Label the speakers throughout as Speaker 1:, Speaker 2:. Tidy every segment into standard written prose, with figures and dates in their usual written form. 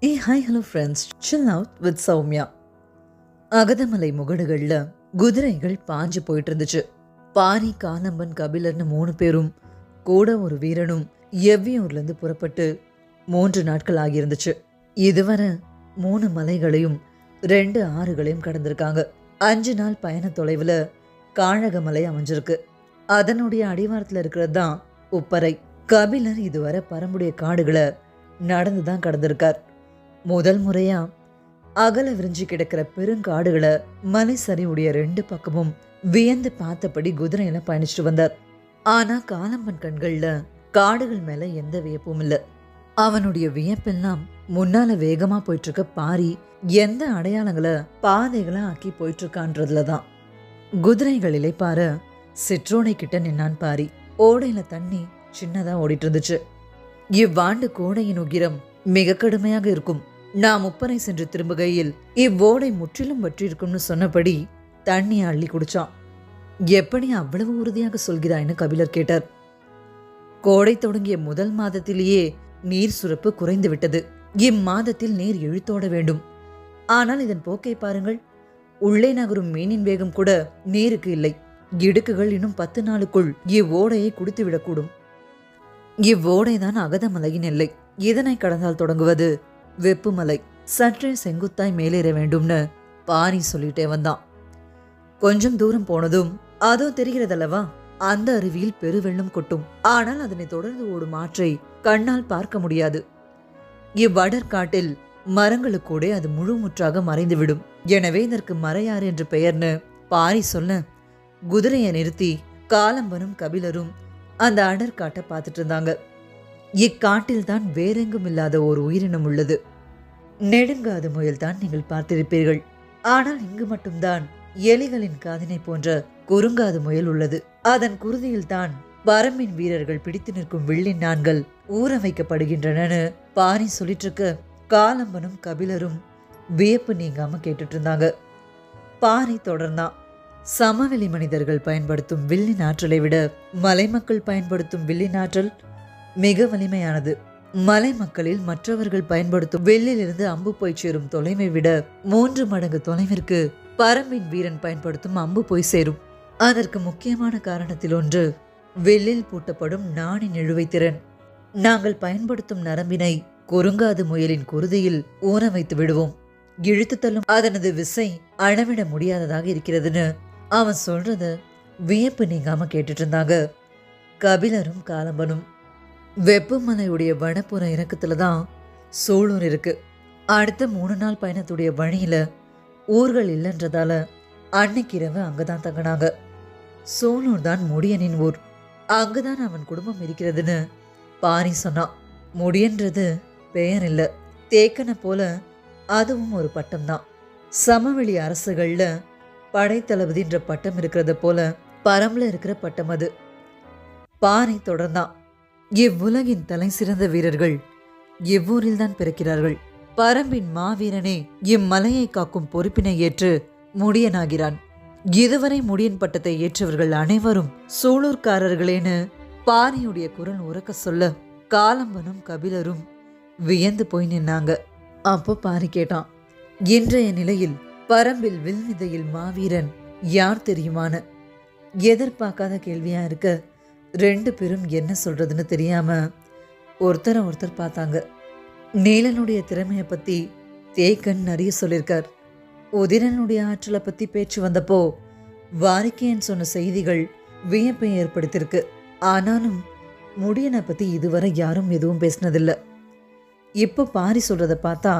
Speaker 1: Hi hello friends, chill out with Soumya. அகதமலை முகடுகளில் குதிரைகள் பாஞ்சு போயிட்டு இருந்துச்சு. பாரி, காலம்பன், கபிலர்னு 3 பேரும் கூட ஒரு வீரனும் எவ்வியூர்லேருந்து புறப்பட்டு 3 நாட்கள் ஆகியிருந்துச்சு. இதுவரை 3 மலைகளையும் 2 ஆறுகளையும் கடந்திருக்காங்க. 5 நாள் பயண தொலைவில் காழகமலை அமைஞ்சிருக்கு. அதனுடைய அடிவாரத்தில் இருக்கிறது தான் உப்பரை. கபிலர் இதுவரை பரம்புடைய காடுகளை நடந்து தான் கடந்திருக்கார். முதல் முறையா அகல விரிஞ்சு கிடக்கிற பெருங்காடுகளை மலை சரிவுடைய 2 பக்கமும் வியந்து பார்த்தபடி குதிரையில பயணிச்சுட்டு வந்தார். ஆனா காலம்பன் கண்கள்ல காடுகள் மேல எந்த வியப்பும் இல்ல. அவனுடைய வியப்பெல்லாம் முன்னால வேகமா போயிட்டு இருக்க பாரி எந்த அடையாளங்களை பாதைகளை ஆக்கி போயிட்டு இருக்கான்றதுலதான். குதிரைகளிலே பாரு சிற்றோடை கிட்ட நின்னான் பாரி. ஓடையில தண்ணி சின்னதா ஓடிட்டு இருந்துச்சு. இவ்வாண்டு கோடையின் உக்கிரம் மிக கடுமையாக இருக்கும். நாம் உப்பரை சென்று திரும்புகையில் இவ்வோடை முற்றிலும் வற்றிருக்கும்னு சொன்னபடி தண்ணி அள்ளி குடிச்சான். எப்படி அவ்வளவு உறுதியாக சொல்கிறாய்னு கபிலர் கேட்டார். கோடை தொடங்கிய முதல் மாதத்திலேயே நீர் சுரப்பு குறைந்து விட்டது. இம்மாதத்தில் நீர் இழுத்தோட வேண்டும். ஆனால் இதன் போக்கை பாருங்கள். உள்ளே நகரும் மீனின் வேகம் கூட நீருக்கு இல்லை. இடுக்குகள் இன்னும் 10 நாளுக்குள் இவ்வோடையை குடித்து விடக்கூடும். இவ்வோடைதான் அகதமலையின் எல்லை. இதனை கடந்தால் தொடங்குவது வெப்புமலை. சற்றே செங்குத்தாய் மேலேற வேண்டும்னு பாரி சொல்லிட்டே வந்தான். கொஞ்சம் தூரம் போனதும் அதோ தெரிகிறதல்லவா, அந்த அருவியில் பெருவெள்ளம் கொட்டும். ஆனால் அதனை தொடர்ந்து ஓடும் ஆற்றை கண்ணால் பார்க்க முடியாது. இவ்வடற்காட்டில் மரங்களுக்கூட அது முழுமுற்றாக மறைந்துவிடும். எனவே இதற்கு மறையாறு என்று பெயர்னு பாரி சொல்ல குதிரையை நிறுத்தி காலம்பனும் கபிலரும் அந்த அடற்காட்டை பார்த்துட்டு இருந்தாங்க. இக்காட்டில் தான் வேறெங்கும் இல்லாத ஒரு உயிரினம் உள்ளது. நெடுங்காது முயல் தான் நீங்கள் பார்த்திருப்பீர்கள். ஆனால் இங்கு மட்டும்தான் எலிகளின் காதினை போன்ற குறுங்காது முயல் உள்ளது. அதன் குருதியில் தான் பரம்பின் வீரர்கள் பிடித்து நிற்கும் வில்லின் நான்கள் ஊற வைக்கப்படுகின்றனன்னு பாரி சொல்லிட்டு இருக்க காலம்பனும் கபிலரும் வியப்பு நீங்காம கேட்டுட்டு இருந்தாங்க. பாரி தொடர்ந்தான். சமவெளி மனிதர்கள் பயன்படுத்தும் வில்லின் ஆற்றலை விட மலை மக்கள் பயன்படுத்தும் வில்லின் ஆற்றல் மிக வலிமையானது. மலை மக்களில் மற்றவர்கள் பயன்படுத்தும் வில்லிலிருந்து அம்பு போய் சேரும் தொலைவை விட 3 மடங்கு தொலைவிற்கு பரம்பின் வீரன் பயன்படுத்தும் அம்பு போய் சேரும். அதற்கு முக்கியமான காரணத்தில் ஒன்று வில்லில் பூட்டப்படும் நாணின் இழுவை திறன். நாங்கள் பயன்படுத்தும் நரம்பினை குறுங்காது முயலின் குருதியில் ஊற வைத்து விடுவோம். இழுத்து தள்ளும் அதனது விசை அளவிட முடியாததாக இருக்கிறதுன்னு அவன் சொல்றத வியப்பு நீங்காம கேட்டுட்டு இருந்தாங்க கபிலரும் காலம்பனும். வெப்பமலையுடைய வடப்புற இறக்கத்துல தான் சூலூர் இருக்கு. அடுத்த 3 நாள் பயணத்துடைய வழியில ஊர்கள் இல்லைன்றதால அன்னைக்கு இரவு அங்கதான் தங்கினாங்க. சூலூர் தான் முடியனின் ஊர். அங்குதான் அவன் குடும்பம் இருக்கிறதுன்னு பாரி சொன்னான். முடியன்றது பெயர் இல்ல, தேக்கனை போல அதுவும் ஒரு பட்டம்தான். சமவெளி அரசுகள்ல படைத்தளபதின்ற பட்டம் இருக்கிறத போல பரம்புல இருக்கிற பட்டம் அது. பாரி தொடர்ந்தான். இவ்வுலகின் தலை சிறந்த வீரர்கள் இவ்வூரில் தான் பிறக்கிறார்கள். பரம்பின் மாவீரனே இம்மலையை காக்கும் பொறுப்பினை ஏற்று முடியனாகிறான். இதுவரை முடியன் பட்டத்தை ஏற்றவர்கள் அனைவரும் சூலூர்காரர்களேன்னு பாரியுடைய குரல் உறக்க சொல்ல காலம்பனும் கபிலரும் வியந்து போய் நின்னாங்க. அப்போ பாரி கேட்டான், இன்றைய நிலையில் பரம்பில் வில்விதையில் மாவீரன் யார் தெரியுமான? எதிர்பார்க்காத கேள்வியா இருக்க 2 பேரும் என்ன சொல்றதுன்னு தெரியாம ஒருத்தரை ஒருத்தர் பார்த்தாங்க. நீலனுடைய திறமையை பத்தி தேக்கன் நிறைய சொல்லியிருக்கார். உதிரனுடைய ஆற்றலை பத்தி பேச்சு வந்தப்போ வாரிக்கையன் சொன்ன செய்திகள் வியப்பை ஏற்படுத்தியிருக்கு. ஆனாலும் முடியனை பத்தி இதுவரை யாரும் எதுவும் பேசினதில்லை. இப்போ பாரி சொல்றத பார்த்தா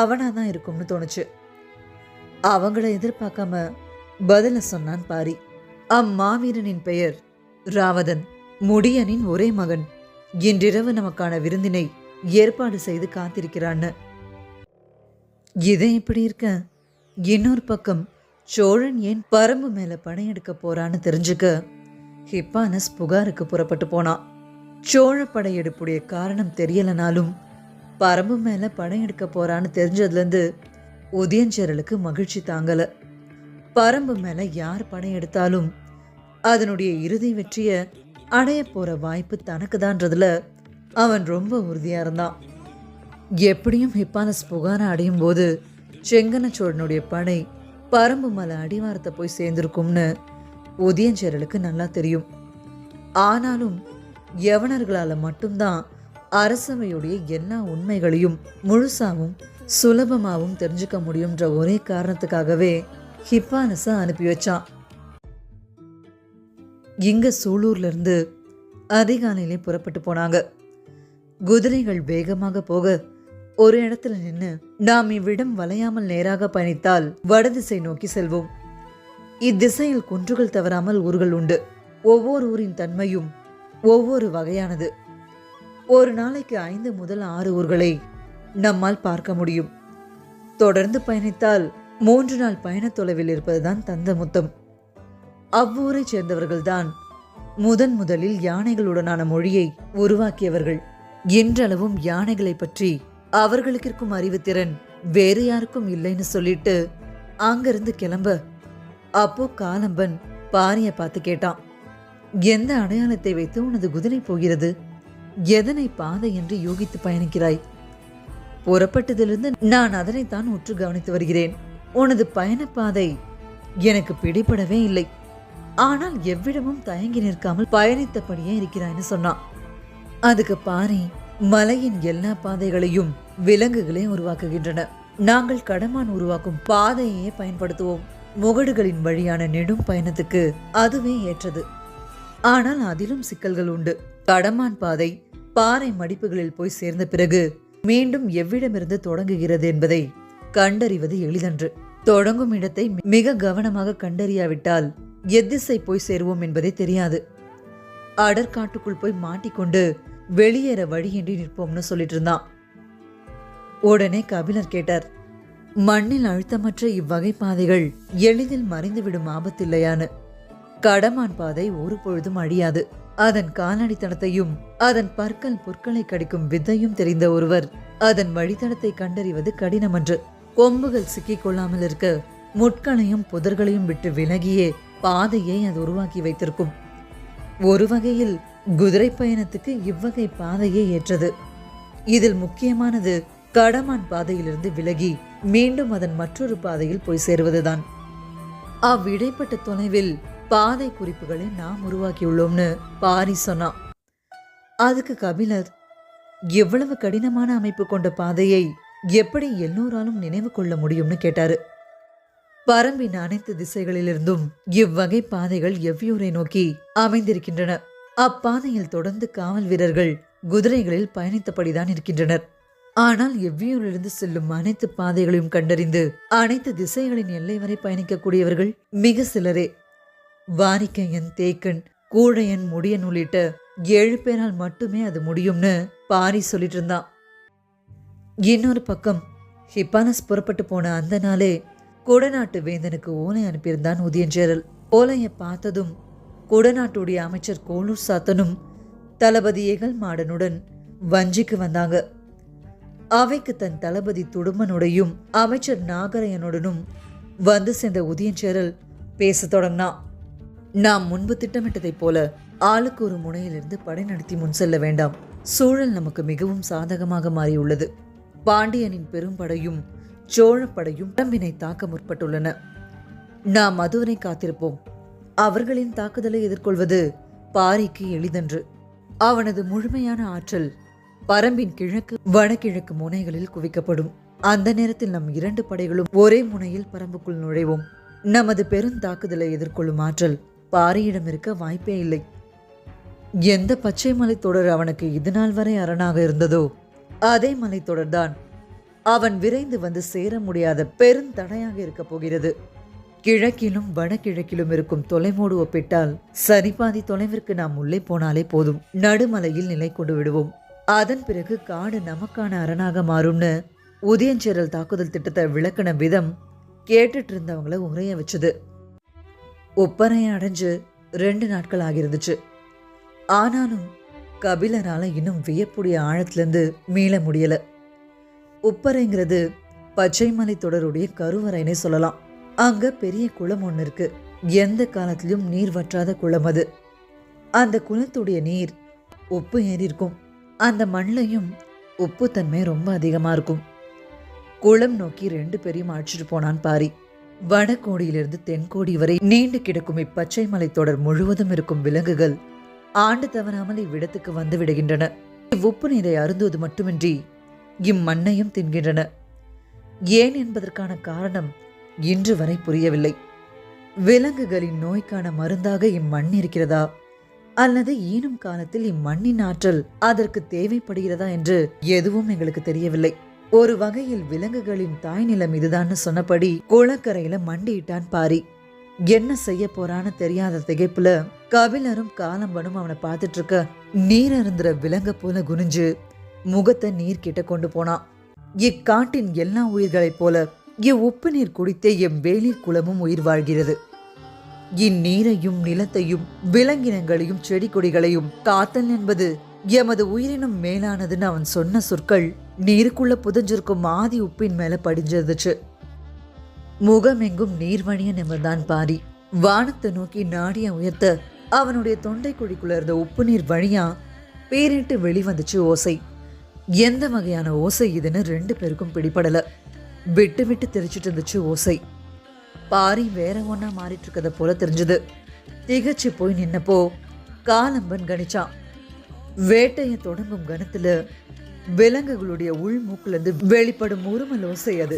Speaker 1: அவனாதான் இருக்கும்னு தோணுச்சு. அவங்கள எதிர்பார்க்காம பதில சொன்னான் பாரி. அம்மாவீரனின் பெயர் ராவதன், முடியனின் ஒரே மகன். இன்றிரவு நமக்கான விருந்தினை ஏற்பாடு செய்து காத்திருக்கிறான்னு. இதை இப்படி இருக்க இன்னொரு பக்கம் சோழன் ஏன் பரம்பு மேல படையெடுக்க போறான்னு தெரிஞ்சுக்க ஹிப்பானஸ் புகாருக்கு புறப்பட்டு போனான். சோழ படையெடுப்புடைய காரணம் தெரியலனாலும் பரம்பு மேல படையெடுக்க போறான்னு தெரிஞ்சதுலேருந்து உதயஞ்சேரலுக்கு மகிழ்ச்சி தாங்கல. பரம்பு மேல யார் படையெடுத்தாலும் அதனுடைய இறுதி வெற்றிய அடைய போற வாய்ப்பு தனக்கு தான்றதுல அவன் ரொம்ப உறுதியா இருந்தான். எப்படியும் ஹிப்பாலஸ் புகாரை அடையும் போது செங்கன சோழனுடைய படை பரம்பு மலை அடிவாரத்தை போய் சேர்ந்திருக்கும்னு உதயஞ்சேரலுக்கு நல்லா தெரியும். ஆனாலும் யவனர்களால் மட்டும்தான் அரசவையுடைய எல்லா உண்மைகளையும் முழுசாவும் சுலபமாகவும் தெரிஞ்சுக்க முடியும்ன்ற ஒரே காரணத்துக்காகவே ஹிப்பாலஸை அனுப்பி வச்சான். இங்க சூலூர்ல இருந்து அதிகாலையிலே புறப்பட்டு போனாங்க. குதிரைகள் வேகமாக போக ஒரு இடத்துல நின்று, நாம் இவ்விடம் வளையாமல் நேராக பயணித்தால் வடதிசை நோக்கி செல்வோம். இத்திசையில் குன்றுகள் தவறாமல் ஊர்கள் உண்டு. ஒவ்வொரு ஊரின் தன்மையும் ஒவ்வொரு வகையானது. ஒரு நாளைக்கு 5 முதல் 6 ஊர்களை நம்மால் பார்க்க முடியும். தொடர்ந்து பயணித்தால் 3 நாள் பயண தொலைவில் இருப்பதுதான் தந்த முத்தம். அவ்வூரை சேர்ந்தவர்கள்தான் முதலில் யானைகளுடனான மொழியை உருவாக்கியவர்கள். இன்றளவும் யானைகளை பற்றி அவர்களுக்கு இருக்கும் அறிவுத்திறன் வேறு யாருக்கும் இல்லைன்னு சொல்லிட்டு அங்கிருந்து கிளம்ப, அப்போ காலம்பன் பாரிய பார்த்து கேட்டான், எந்த அடையாளத்தை வைத்து உனது குதிரை போகிறது? எதனை பாதை என்று யோகித்து பயணிக்கிறாய்? புறப்பட்டதிலிருந்து நான் அதனைத்தான் உற்று கவனித்து வருகிறேன். உனது பயணப்பாதை எனக்கு பிடிபடவே இல்லை. ஆனால் எவ்விடமும் தயங்கி நிற்காமல் பயணித்தபடியே இருக்கிறாய்னு சொன்னான். அதுக்கு பாரி, மலையின் எல்லா பாதைகளையும் விலங்குகளே உருவாக்குகின்றன. நாங்கள் கடமான் உருவாக்கும் பாதையே பயன்படுத்துவோம். முகடுகளின் வழியான நெடும் பயணத்துக்கு அதுவே ஏற்றது. ஆனால் அதிலும் சிக்கல்கள் உண்டு. கடமான் பாதை பாறை மடிப்புகளில் போய் சேர்ந்த பிறகு மீண்டும் எவ்விடமிருந்து தொடங்குகிறது என்பதை கண்டறிவது எளிதன்று. தொடங்கும் இடத்தை மிக கவனமாக கண்டறியாவிட்டால் எத்திசை போய் சேருவோம் என்பதே தெரியாது. அடற்காட்டுக்குள் போய் மாட்டிக்கொண்டு வெளியேற வழியின்றி நிற்போம்னு சொல்லிட்டு இருந்தான். உடனே கபிலர் கேட்டார், மண்ணில் அழுத்தமற்ற இவ்வகை பாதைகள் எளிதில் மறைந்துவிடும் ஆபத்தில்லையான்னு. கடமான் பாதை ஒரு பொழுதும் அழியாது. அதன் காலடித்தனத்தையும் அதன் பற்கள் பொற்களை கடிக்கும் வித்தையும் தெரிந்த ஒருவர் அதன் வழித்தடத்தை கண்டறிவது கடினமன்று. கொம்புகள் சிக்கிக் கொள்ளாமல் இருக்க முட்களையும் புதர்களையும் விட்டு விலகியே பாதையை அது உருவாக்கி வைத்திருக்கும். ஒரு வகையில் குதிரை பயணத்துக்கு இவ்வகை பாதையே ஏற்றது. இதில் முக்கியமானது கடமான் பாதையிலிருந்து விலகி மீண்டும் அதன் மற்றொரு பாதையில் போய் சேருவதுதான். அவ்விடைப்பட்ட தொலைவில் பாதை குறிப்புகளை நாம் உருவாக்கியுள்ளோம்னு பாரி சொன்னான். அதுக்கு கபிலர், எவ்வளவு கடினமான அமைப்பு கொண்ட பாதையை எப்படி எல்லோராலும் நினைவு கொள்ள முடியும்னு கேட்டாரு. பரம்பின் அனைத்து திசைகளிலிருந்தும் இவ்வகை பாதைகள் எவ்வியூரை நோக்கி அமைந்திருக்கின்றன. அப்பாதையில் தொடர்ந்து காவல் வீரர்கள் குதிரைகளில் பயணித்தபடிதான் இருக்கின்றனர். ஆனால் எவ்வியூரிலிருந்து செல்லும் அனைத்து பாதைகளையும் கண்டறிந்து அனைத்து திசைகளின் எல்லை வரை பயணிக்கக்கூடியவர்கள் மிக சிலரே. வாரிக்கையன், தேக்கன், கூழையன், முடியன் உள்ளிட்ட 7 பேரால் மட்டுமே அது முடியும்னு பாரி சொல்லிட்டு இருந்தான். இன்னொரு பக்கம் ஹிப்பாலஸ் புறப்பட்டு போன அந்த நாளே குடநாட்டு வேந்தனுக்கு ஓலை அனுப்பியிருந்தான் உதயஞ்சேரல். ஓலையை பார்த்ததும் குடநாட்டுடைய அமைச்சர் கோளூர் சாத்தனும் தளபதி ஏகல் மாடனுடன் வஞ்சிக்கு வந்தாங்க. அவைக்கு தன் தளபதி துடுமனுடையும் அமைச்சர் நாகரையனுடனும் வந்து சேர்ந்த உதயஞ்சேரல் பேச தொடங்கினான். நாம் முன்பு திட்டமிட்டதைப் போல ஆளுக்கு ஒரு முனையிலிருந்து படை நடத்தி முன் செல்ல வேண்டாம். சூழல் நமக்கு மிகவும் சாதகமாக மாறியுள்ளது. பாண்டியனின் பெரும்படையும் சோழப்படையும் பரம்பினை தாக்க முற்பட்டுள்ளன. நாம் அதுவரை காத்திருப்போம். அவர்களின் தாக்குதலை எதிர்கொள்வது பாரிக்கு எளிதன்று. அவனது முழுமையான ஆற்றல் பரம்பின் கிழக்கு வடகிழக்கு முனைகளில் குவிக்கப்படும். அந்த நேரத்தில் நம் 2 படைகளும் ஒரே முனையில் பரம்புக்குள் நுழைவோம். நமது பெருந்தாக்குதலை எதிர்கொள்ளும் ஆற்றல் பாரியிடம் இருக்க வாய்ப்பே இல்லை. எந்த பச்சை மலைத்தொடர் அவனுக்கு இதுநாள் வரை அரணாக இருந்ததோ அதே மலைத்தொடர்தான் அவன் விரைந்து வந்து சேர முடியாத பெருந்தடையாக இருக்க போகிறது. கிழக்கிலும் வடகிழக்கிலும் இருக்கும் தொலைமோடு ஒப்பிட்டால் சரிபாதி தொலைவிற்கு நாம் உள்ளே போனாலே போதும். நடுமலையில் நிலை கொண்டு விடுவோம். அதன் பிறகு காடு நமக்கான அரணாக மாறும்னு உதயஞ்சேரல் தாக்குதல் திட்டத்தை விளக்கின விதம் கேட்டுட்டு இருந்தவங்கள உரைய வச்சது. ஒப்பனையை அடைஞ்சு 2 நாட்கள் ஆகிருந்துச்சு. ஆனாலும் கபிலரால இன்னும் வியப்புடைய ஆழத்திலிருந்து மீள முடியல. உப்பரைங்கிறது பச்சை மலை தொடருடைய கருவறைனே சொல்லலாம். அங்க பெரிய குளம் ஒன்று இருக்கு. எந்த காலத்திலும் நீர் வற்றாத குளம் அது. அந்த குளத்துடைய நீர் உப்பு ஏறி இருக்கும். அந்த மண்ணையும் உப்புத்தன்மை ரொம்ப அதிகமா இருக்கும். குளம் நோக்கி 2 பேரையும் அழைச்சிட்டு போனான் பாரி. வடகோடியிலிருந்து தென்கோடி வரை நீண்டு கிடக்கும் இப்பச்சை மலைத்தொடர் முழுவதும் இருக்கும் விலங்குகள் ஆண்டு தவறாமல் இவ்விடத்துக்கு வந்து விடுகின்றன. இவ்வுப்பு நீரை அருந்துவது மட்டுமின்றி இம்மண்ணையும் தின்கின்றன. ஏன் என்பதற்கான காரணம் இன்று வரை புரியவில்லை. விலங்குகளின் நோய்க்கான மருந்தாக இம்மண் இருக்கிறதா, அல்லது ஈனும் காலத்தில் இம்மண்ணின் ஆற்றல் அதற்கு தேவைப்படுகிறதா என்று எதுவும் எங்களுக்கு தெரியவில்லை. ஒரு வகையில் விலங்குகளின் தாய் நிலம் இதுதான்னு சொன்னபடி குளக்கரையில மண்டியிட்டான் பாரி. என்ன செய்ய போறான்னு தெரியாத திகைப்புல கபிலரும் காலம்பனும் அவனை பார்த்துட்டு இருக்க, நீர் அருந்துற விலங்க போல குனிஞ்சு முகத்தை நீர் கிட்ட கொண்டு போனான். இக்காட்டின் எல்லா உயிர்களைப் போல இவ்வுப்பு நீர் குடித்தே எம் வேளிர் குளமும் உயிர் வாழ்கிறது. இந்நீரையும் நிலத்தையும் விலங்கினங்களையும் செடி கொடிகளையும் காத்தல் என்பது எமது உயிரினும் மேலானதுன்னு அவன் சொன்ன சொற்கள் நீருக்குள்ள புதஞ்சிருக்கும் ஆதி உப்பின் மேல படிஞ்சிருந்துச்சு. முகமெங்கும் நீர்வழிய நிமிர்ந்தான் பாரி. வானத்தை நோக்கி நாடிய உயர்த்த அவனுடைய தொண்டை குழிக்குள்ள இருந்த உப்பு நீர் வழியா பேரிட்டு வெளிவந்துச்சு ஓசை. எந்த வகையான ஓசை இதுன்னு 2 பேருக்கும் பிடிபடல. விட்டு விட்டு தெரிச்சிட்டு இருந்துச்சு ஓசை. பாரி வேற ஒன்னா மாறிட்டு இருக்கத போல தெரிஞ்சது. திகச்சு போய் நின்னப்போ காலம்பன் கணிச்சான். வேட்டைய தொடங்கும் கணத்துல விலங்குகளுடைய உள் மூக்குல இருந்து வெளிப்படும் உருமல் ஓசை அது.